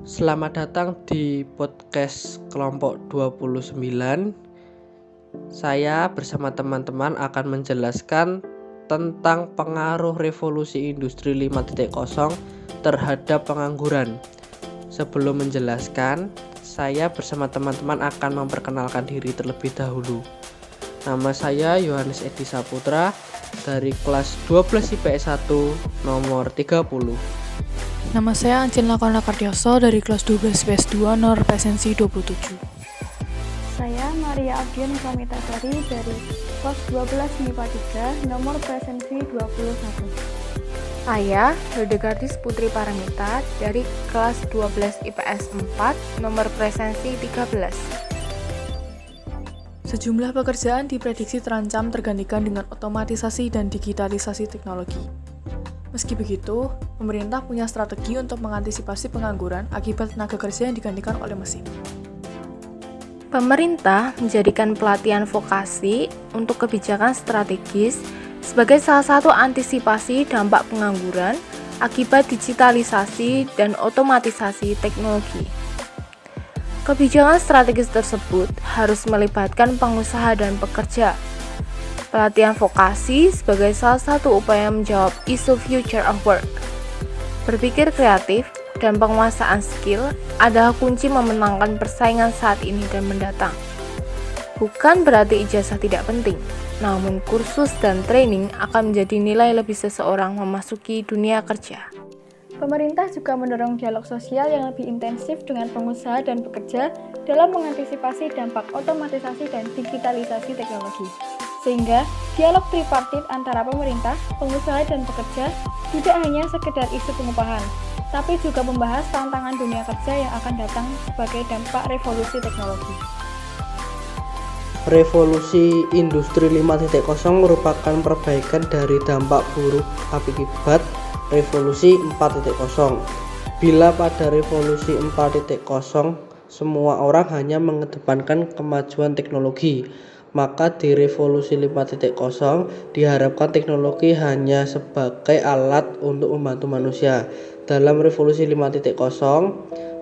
Selamat datang di podcast kelompok 29. Saya bersama teman-teman akan menjelaskan tentang pengaruh revolusi industri 5.0 terhadap pengangguran. Sebelum menjelaskan, saya bersama teman-teman akan memperkenalkan diri terlebih dahulu. Nama saya Yohanes Edi Saputra dari kelas 12 IPS 1 nomor 30. Nama saya Ancin Lakona Kardioso dari kelas 12 IPS 2 nomor presensi 27. Saya Maria Abdian Islamitasari dari kelas 12 MIPA 3 nomor presensi 21. Saya Hildegardis Putri Paramita dari kelas 12 IPS 4 nomor presensi 13. Sejumlah pekerjaan diprediksi terancam tergantikan dengan otomatisasi dan digitalisasi teknologi. Meski begitu, pemerintah punya strategi untuk mengantisipasi pengangguran akibat tenaga kerja yang digantikan oleh mesin. Pemerintah menjadikan pelatihan vokasi untuk kebijakan strategis sebagai salah satu antisipasi dampak pengangguran akibat digitalisasi dan otomatisasi teknologi. Kebijakan strategis tersebut harus melibatkan pengusaha dan pekerja. Pelatihan vokasi sebagai salah satu upaya menjawab isu future of work. Berpikir kreatif dan penguasaan skill adalah kunci memenangkan persaingan saat ini dan mendatang. Bukan berarti ijazah tidak penting, namun kursus dan training akan menjadi nilai lebih seseorang memasuki dunia kerja. Pemerintah juga mendorong dialog sosial yang lebih intensif dengan pengusaha dan pekerja dalam mengantisipasi dampak otomatisasi dan digitalisasi teknologi. Sehingga dialog tripartit antara pemerintah, pengusaha, dan pekerja tidak hanya sekedar isu pengupahan, tapi juga membahas tantangan dunia kerja yang akan datang sebagai dampak revolusi teknologi. Revolusi industri 5.0 merupakan perbaikan dari dampak buruk akibat revolusi 4.0. Bila pada revolusi 4.0 semua orang hanya mengedepankan kemajuan teknologi, maka di revolusi 5.0 diharapkan teknologi hanya sebagai alat untuk membantu manusia. Dalam revolusi 5.0,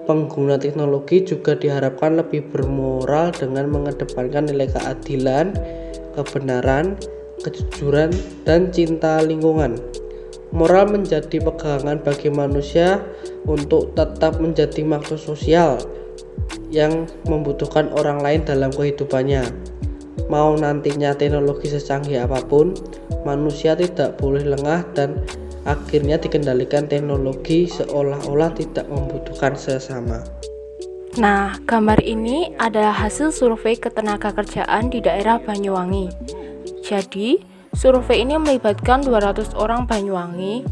pengguna teknologi juga diharapkan lebih bermoral dengan mengedepankan nilai keadilan, kebenaran, kejujuran, dan cinta lingkungan. Moral menjadi pegangan bagi manusia untuk tetap menjadi makhluk sosial yang membutuhkan orang lain dalam kehidupannya. Mau nantinya teknologi secanggih apapun, manusia tidak boleh lengah dan akhirnya dikendalikan teknologi seolah-olah tidak membutuhkan sesama. Nah, gambar ini adalah hasil survei ketenagakerjaan di daerah Banyuwangi. Jadi, survei ini melibatkan 200 orang Banyuwangi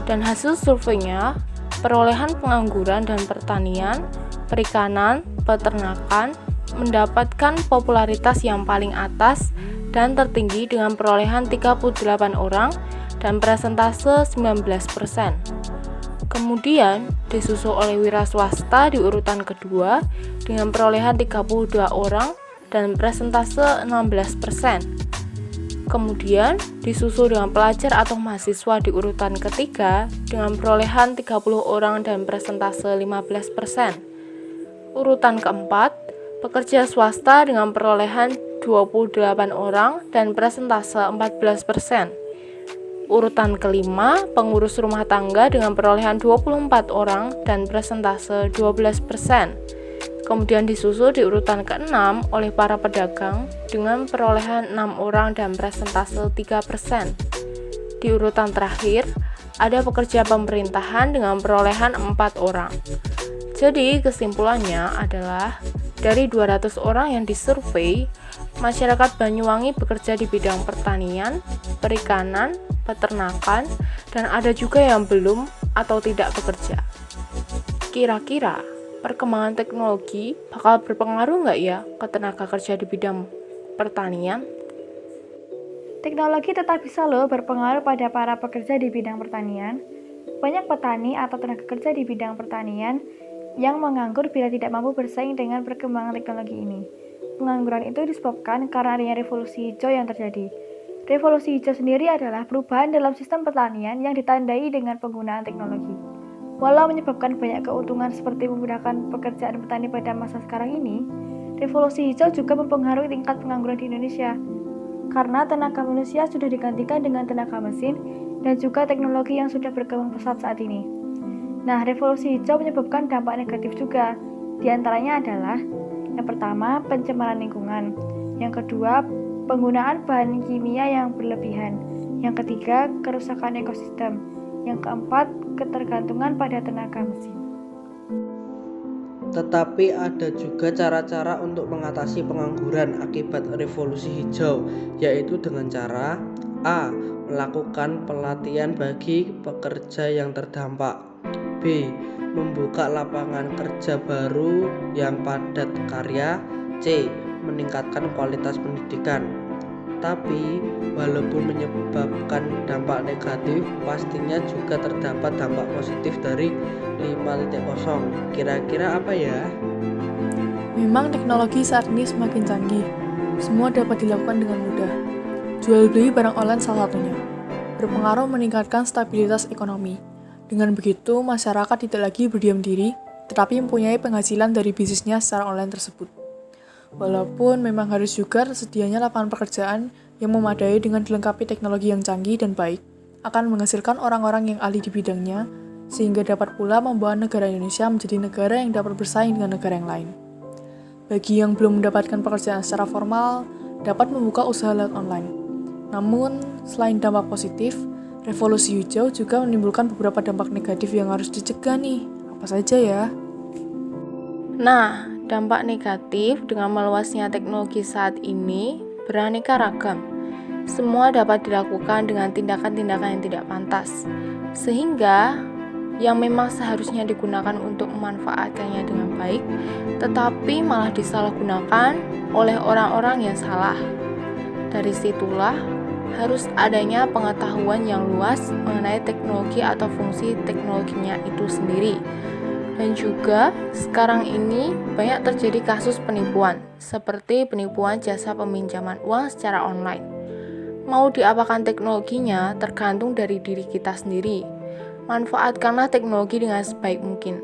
dan hasil surveinya perolehan pengangguran dan pertanian, perikanan, peternakan mendapatkan popularitas yang paling atas dan tertinggi dengan perolehan 38 orang dan persentase 19%. Kemudian disusul oleh wira swasta di urutan kedua dengan perolehan 32 orang dan persentase 16%. Kemudian disusul dengan pelajar atau mahasiswa di urutan ketiga dengan perolehan 30 orang dan persentase 15%. Urutan keempat, pekerja swasta dengan perolehan 28 orang dan persentase 14%. Urutan kelima, pengurus rumah tangga dengan perolehan 24 orang dan persentase 12%. Kemudian disusul di urutan ke-6 oleh para pedagang dengan perolehan 6 orang dan persentase 3%. Di urutan terakhir, ada pekerja pemerintahan dengan perolehan 4 orang. Jadi kesimpulannya adalah dari 200 orang yang disurvei, masyarakat Banyuwangi bekerja di bidang pertanian, perikanan, peternakan, dan ada juga yang belum atau tidak bekerja. Kira-kira perkembangan teknologi bakal berpengaruh nggak ya ke tenaga kerja di bidang pertanian? Teknologi tetap bisa berpengaruh pada para pekerja di bidang pertanian. Banyak petani atau tenaga kerja di bidang pertanian yang menganggur bila tidak mampu bersaing dengan perkembangan teknologi ini. Pengangguran itu disebabkan karena adanya revolusi hijau yang terjadi. Revolusi hijau sendiri adalah perubahan dalam sistem pertanian yang ditandai dengan penggunaan teknologi. Walau menyebabkan banyak keuntungan seperti memudahkan pekerjaan petani pada masa sekarang ini, revolusi hijau juga mempengaruhi tingkat pengangguran di Indonesia. Karena tenaga manusia sudah digantikan dengan tenaga mesin dan juga teknologi yang sudah berkembang pesat saat ini. Nah, revolusi hijau menyebabkan dampak negatif juga. Di antaranya adalah yang pertama, pencemaran lingkungan. Yang kedua, penggunaan bahan kimia yang berlebihan. Yang ketiga, kerusakan ekosistem. Yang keempat, ketergantungan pada tenaga mesin. Tetapi ada juga cara-cara untuk mengatasi pengangguran akibat revolusi hijau, yaitu dengan cara A. Melakukan pelatihan bagi pekerja yang terdampak. B. Membuka lapangan kerja baru yang padat karya. C. Meningkatkan kualitas pendidikan. Tapi, walaupun menyebabkan dampak negatif, pastinya juga terdapat dampak positif dari 5.0. Kira-kira apa ya? Memang teknologi saat ini semakin canggih. Semua dapat dilakukan dengan mudah. Jual beli barang online salah satunya. Berpengaruh meningkatkan stabilitas ekonomi. Dengan begitu, masyarakat tidak lagi berdiam diri, tetapi mempunyai penghasilan dari bisnisnya secara online tersebut. Walaupun memang harus juga tersedianya lapangan pekerjaan yang memadai dengan dilengkapi teknologi yang canggih dan baik, akan menghasilkan orang-orang yang ahli di bidangnya, sehingga dapat pula membawa negara Indonesia menjadi negara yang dapat bersaing dengan negara yang lain. Bagi yang belum mendapatkan pekerjaan secara formal, dapat membuka usaha lewat online. Namun, selain dampak positif, revolusi hijau juga menimbulkan beberapa dampak negatif yang harus dicegah nih. Apa saja ya? Nah, dampak negatif dengan meluasnya teknologi saat ini beraneka ragam. Semua dapat dilakukan dengan tindakan-tindakan yang tidak pantas, sehingga yang memang seharusnya digunakan untuk memanfaatkannya dengan baik, tetapi malah disalahgunakan oleh orang-orang yang salah. Dari situlah harus adanya pengetahuan yang luas mengenai teknologi atau fungsi teknologinya itu sendiri. Dan juga sekarang ini banyak terjadi kasus penipuan, seperti penipuan jasa peminjaman uang secara online. Mau diapakan teknologinya tergantung dari diri kita sendiri. Manfaatkanlah teknologi dengan sebaik mungkin.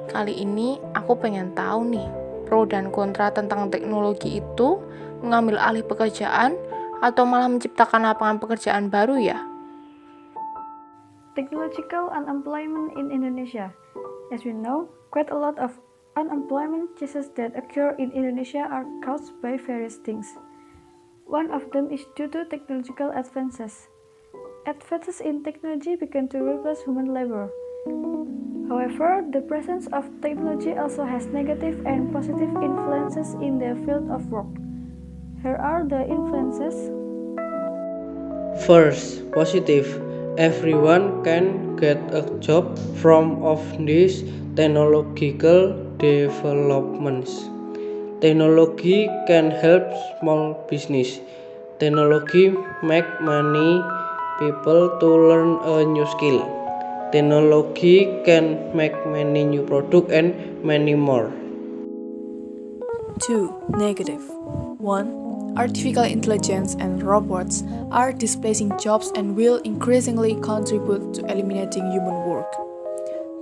Kali ini aku pengen tahu nih, pro dan kontra tentang teknologi itu mengambil alih pekerjaan atau malah menciptakan lapangan pekerjaan baru ya? Technological unemployment in Indonesia. As we know, quite a lot of unemployment cases that occur in Indonesia are caused by various things. One of them is due to technological advances. Advances in technology began to replace human labor. However, the presence of technology also has negative and positive influences in the field of work. Here are the influences. First, positive. Everyone can get a job from of these technological developments. Technology can help small business. Technology make many people to learn a new skill. Technology can make many new products and many more. 2. Negative. 1. Artificial intelligence and robots are displacing jobs and will increasingly contribute to eliminating human work.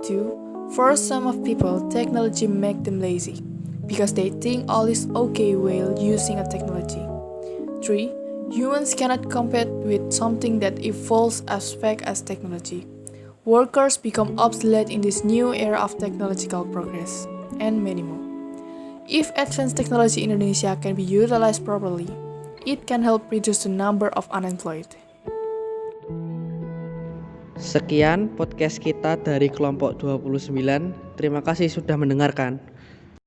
2. For some of people, technology make them lazy because they think all is okay while using a technology. 3. Humans cannot compete with something that evolves as fast as technology. Workers become obsolete in this new era of technological progress, and many more. If advanced technology in Indonesia can be utilized properly, it can help reduce the number of unemployed. Sekian podcast kita dari kelompok 29. Terima kasih sudah mendengarkan.